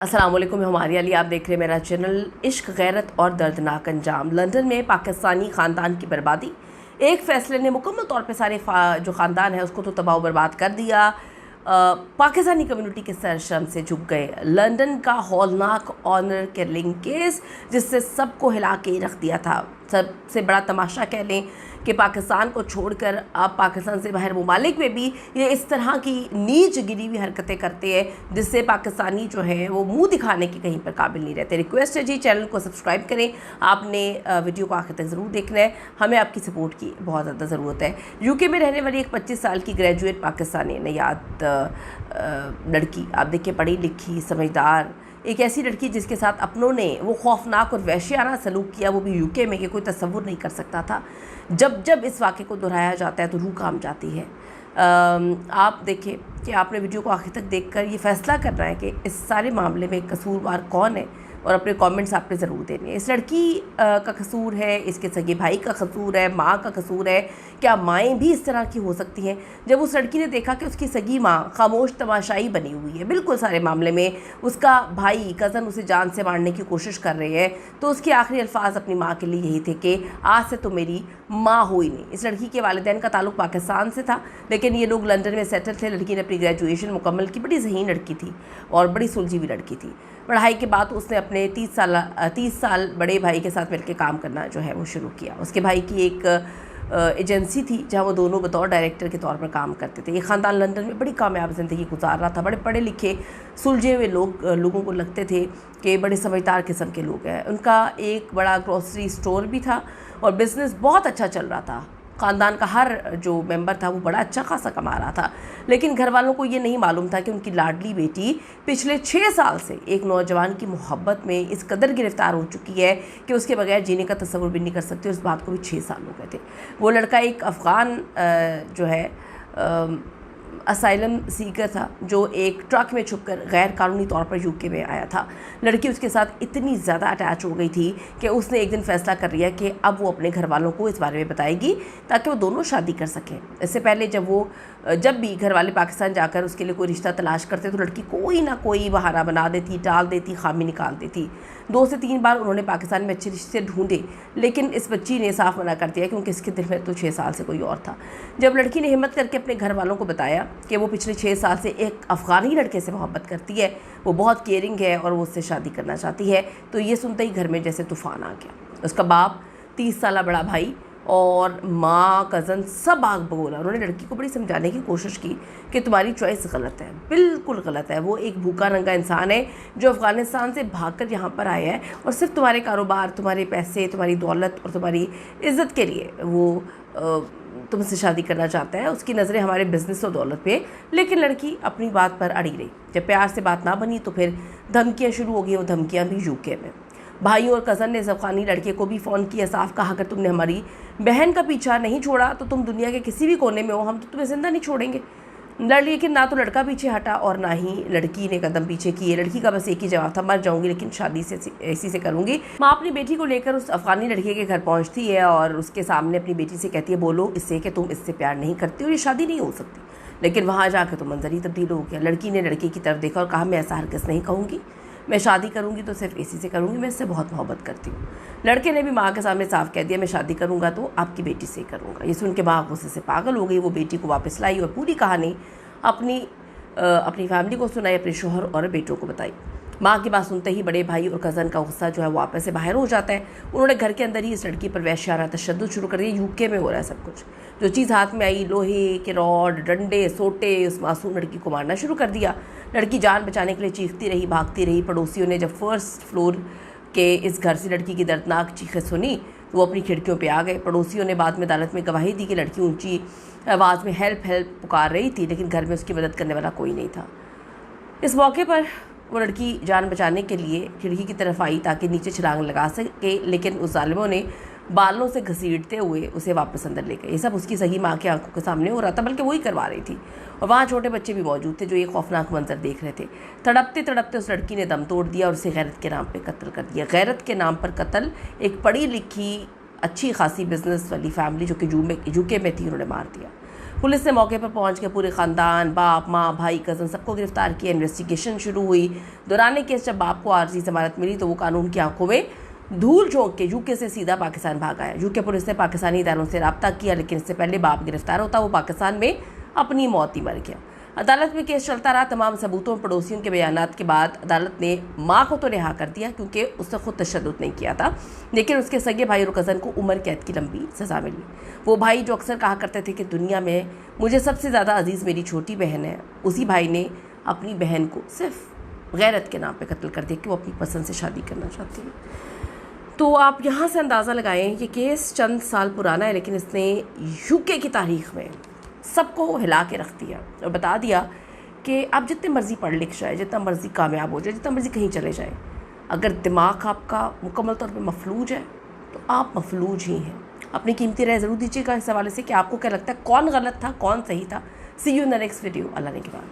अस्सलाम वालेकुम, मैं हमारी अली। आप देख रहे हैं मेरा चैनल। इश्क, गैरत और दर्दनाक अंजाम। लंदन में पाकिस्तानी ख़ानदान की बर्बादी। एक फ़ैसले ने मुकम्मल तौर पे सारे जो ख़ानदान है उसको तो तबाह बर्बाद कर दिया। पाकिस्तानी कम्युनिटी के सरशम से झुक गए। लंदन का हौलनाक ऑनर किलिंग केस जिससे सबको हिला के रख दिया था। सबसे बड़ा तमाशा कह लें कि पाकिस्तान को छोड़कर अब पाकिस्तान से बाहर ममालिक में भी ये इस तरह की नीच गिरी हुई हरकतें करते हैं जिससे पाकिस्तानी जो है वो मुंह दिखाने के कहीं पर काबिल नहीं रहते। रिक्वेस्ट है जी, चैनल को सब्सक्राइब करें। आपने वीडियो को आखिर तक ज़रूर देखना है। हमें आपकी सपोर्ट की बहुत ज़्यादा ज़रूरत है। यूके में रहने वाली एक 25 साल की ग्रेजुएट पाकिस्तानी नयाद लड़की, आप देखिए, पढ़ी लिखी समझदार, एक ऐसी लड़की जिसके साथ अपनों ने वो खौफनाक और वहशियाना सलूक किया, वो भी यूके में, कि कोई तसव्वुर नहीं कर सकता था। जब जब इस वाक़े को दोहराया जाता है तो रूह काम जाती है। आप देखिए कि आपने वीडियो को आखिर तक देखकर ये फ़ैसला करना है कि इस सारे मामले में कसूरवार कौन है, और अपने कमेंट्स आपने ज़रूर देने हैं। इस लड़की का कसूर है, इसके सगे भाई का कसूर है, माँ का कसूर है? क्या माएँ भी इस तरह की हो सकती हैं? जब उस लड़की ने देखा कि उसकी सगी माँ खामोश तमाशाई बनी हुई है बिल्कुल सारे मामले में, उसका भाई कज़न उसे जान से मारने की कोशिश कर रहे हैं, तो उसके आखिरी अल्फाज अपनी माँ के लिए यही थे कि आज से तो मेरी माँ हो ही नहीं। इस लड़की के वालिदैन का ताल्लुक़ पाकिस्तान से था, लेकिन ये लोग लंदन में सेटल थे। लड़की ने अपनी ग्रेजुएशन मुकम्मल की। बड़ी ज़हीन लड़की थी और बड़ी सुलझी हुई लड़की थी। पढ़ाई के बाद उसने अपने 30 साल बड़े भाई के साथ मिलकर काम करना जो है वो शुरू किया। उसके भाई की एक एजेंसी थी जहाँ वो दोनों बतौर डायरेक्टर के तौर पर काम करते थे। ये ख़ानदान लंदन में बड़ी कामयाब ज़िंदगी गुजार रहा था। बड़े पढ़े लिखे सुलझे हुए लोगों को लगते थे कि बड़े समझदार किस्म के लोग हैं। उनका एक बड़ा ग्रॉसरी स्टोर भी था और बिज़नेस बहुत अच्छा चल रहा था। ख़ानदान का हर जो मेंबर था वो बड़ा अच्छा खासा कमा रहा था, लेकिन घर वालों को ये नहीं मालूम था कि उनकी लाडली बेटी पिछले 6 साल से एक नौजवान की मोहब्बत में इस कदर गिरफ़्तार हो चुकी है कि उसके बगैर जीने का तस्वुर भी नहीं कर सकती। उस बात को भी 6 साल हो गए थे। वो लड़का एक अफ़गान जो है असाइलम सीकर था, जो एक ट्रक में छुपकर गैर कानूनी तौर पर यूके में आया था। लड़की उसके साथ इतनी ज़्यादा अटैच हो गई थी कि उसने एक दिन फ़ैसला कर लिया कि अब वो अपने घर वालों को इस बारे में बताएगी ताकि वो दोनों शादी कर सकें। इससे पहले जब भी घर वाले पाकिस्तान जाकर उसके लिए कोई रिश्ता तलाश करते तो लड़की कोई ना कोई बहाना बना देती, टाल देती, खामी निकाल देती। 2 से 3 बार उन्होंने पाकिस्तान में अच्छे रिश्ते ढूंढे, लेकिन इस बच्ची ने साफ मना कर दिया क्योंकि इसके दिल में तो 6 साल से कोई और था। जब लड़की ने हिम्मत करके अपने घर वालों को बताया कि वो पिछले 6 साल से एक अफ़गानी लड़के से मोहब्बत करती है, वो बहुत केयरिंग है और वो उससे शादी करना चाहती है, तो ये सुनते ही घर में जैसे तूफ़ान आ गया। उसका बाप, 30 साल बड़ा भाई और माँ, कज़न सब आग बगोला। उन्होंने लड़की को बड़ी समझाने की कोशिश की कि तुम्हारी चॉइस गलत है, बिल्कुल गलत है। वो एक भूखा नंगा इंसान है जो अफ़गानिस्तान से भागकर यहाँ पर आया है और सिर्फ तुम्हारे कारोबार, तुम्हारे पैसे, तुम्हारी दौलत और तुम्हारी इज़्ज़त के लिए वो तुमसे शादी करना चाहता है। उसकी नज़रें हमारे बिज़नेस और दौलत पे। लेकिन लड़की अपनी बात पर अड़ी रही। जब प्यार से बात ना बनी तो फिर धमकियाँ शुरू हो गई। वो धमकियाँ भी यूके में। भाइयों और कज़न ने इस अफ़गानी लड़के को भी फ़ोन किया, साफ कहा, अगर तुमने हमारी बहन का पीछा नहीं छोड़ा तो तुम दुनिया के किसी भी कोने में हो, हम तो तुम्हें ज़िंदा नहीं छोड़ेंगे। लेकिन ना तो लड़का पीछे हटा और ना ही लड़की ने कदम पीछे किए। लड़की का बस एक ही जवाब था, मर जाऊंगी लेकिन शादी से इसी से करूंगी। माँ अपनी बेटी को लेकर उस अफ़गानी लड़के के घर पहुंचती है और उसके सामने अपनी बेटी से कहती है, बोलो इससे कि तुम इससे प्यार नहीं करती और ये शादी नहीं हो सकती। लेकिन वहाँ जाकर तो मंजर ही तब्दील हो गया। लड़की ने लड़के की तरफ देखा और कहा, मैं ऐसा हरगिज़ नहीं कहूँगी, मैं शादी करूँगी तो सिर्फ इसी से करूँगी, मैं इससे बहुत मोहब्बत करती हूँ। लड़के ने भी माँ के सामने साफ कह दिया, मैं शादी करूँगा तो आपकी बेटी से ही करूँगा। ये सुन के माँ गुस्से से पागल हो गई। वो बेटी को वापस लाई और पूरी कहानी अपनी फैमिली को सुनाई, अपने शोहर और बेटों को बताई। माँ की बात सुनते ही बड़े भाई और कज़न का गुस्सा जो है वो वापस से बाहर हो जाता है। उन्होंने घर के अंदर ही इस लड़की पर वहशियाना तशद्दुद शुरू कर दिया। यूके में हो रहा है सब कुछ। जो चीज़ हाथ में आई, लोहे के रॉड, डंडे, सोटे, उस मासूम लड़की को मारना शुरू कर दिया। लड़की जान बचाने के लिए चीखती रही, भागती रही। पड़ोसियों ने जब फर्स्ट फ्लोर के इस घर से लड़की की दर्दनाक चीखें सुनी तो वो अपनी खिड़कियों पे आ गए। पड़ोसियों ने बाद में अदालत में गवाही दी कि लड़की ऊंची आवाज़ में हेल्प हेल्प पुकार रही थी, लेकिन घर में उसकी मदद करने वाला कोई नहीं था। इस मौके पर वो लड़की जान बचाने के लिए खिड़की की तरफ आई ताकि नीचे छलांग लगा सके, लेकिन उस जालिमों ने बालों से घसीटते हुए उसे वापस अंदर ले गए। ये सब उसकी सही माँ की आंखों के सामने हो रहा था, बल्कि वही करवा रही थी। और वहाँ छोटे बच्चे भी मौजूद थे जो ये खौफनाक मंजर देख रहे थे। तड़पते तड़पते उस लड़की ने दम तोड़ दिया और उसे गैरत के नाम पर कत्ल कर दिया। गैरत के नाम पर कत्ल। एक पढ़ी लिखी अच्छी खासी बिजनेस वाली फैमिली जो कि यूके में थी, उन्होंने मार दिया। पुलिस ने मौके पर पहुंच के पूरे खानदान, बाप, माँ, भाई, कज़न सबको गिरफ्तार किया। इन्वेस्टिगेशन शुरू हुई। दौरान केस जब बाप को आर्जी जमानत मिली तो वो कानून की आंखों में धूल झोंक के यूके से सीधा पाकिस्तान भाग आया। यूके पुलिस ने पाकिस्तानी इदारों से रब्ता किया, लेकिन इससे पहले बाप गिरफ्तार होता वो पाकिस्तान में अपनी मौत ही मर गया। अदालत में केस चलता रहा। तमाम सबूतों और पड़ोसियों के बयानात के बाद अदालत ने मां को तो रिहा कर दिया क्योंकि उसने खुद तशद्दुद नहीं किया था, लेकिन उसके सगे भाई और कज़न को उम्र कैद की लंबी सज़ा मिली। वो भाई जो अक्सर कहा करते थे कि दुनिया में मुझे सबसे ज़्यादा अजीज़ मेरी छोटी बहन है, उसी भाई ने अपनी बहन को सिर्फ गैरत के नाम पर कत्ल कर दिया कि वो अपनी पसंद से शादी करना चाहती है। तो आप यहाँ से अंदाज़ा लगाएं, ये केस चंद साल पुराना है, लेकिन इसने यूके की तारीख़ में सबको हिला के रख दिया और बता दिया कि आप जितने मर्ज़ी पढ़ लिख जाए, जितना मर्ज़ी कामयाब हो जाए, जितना मर्ज़ी कहीं चले जाए, अगर दिमाग आपका मुकम्मल तौर पे मफलूज है तो आप मफलूज ही हैं। अपनी कीमती राय ज़रूर दीजिएगा इस हवाले से कि आपको क्या लगता है, कौन गलत था, कौन सही था। See you in the next video. Allah ने के बाद।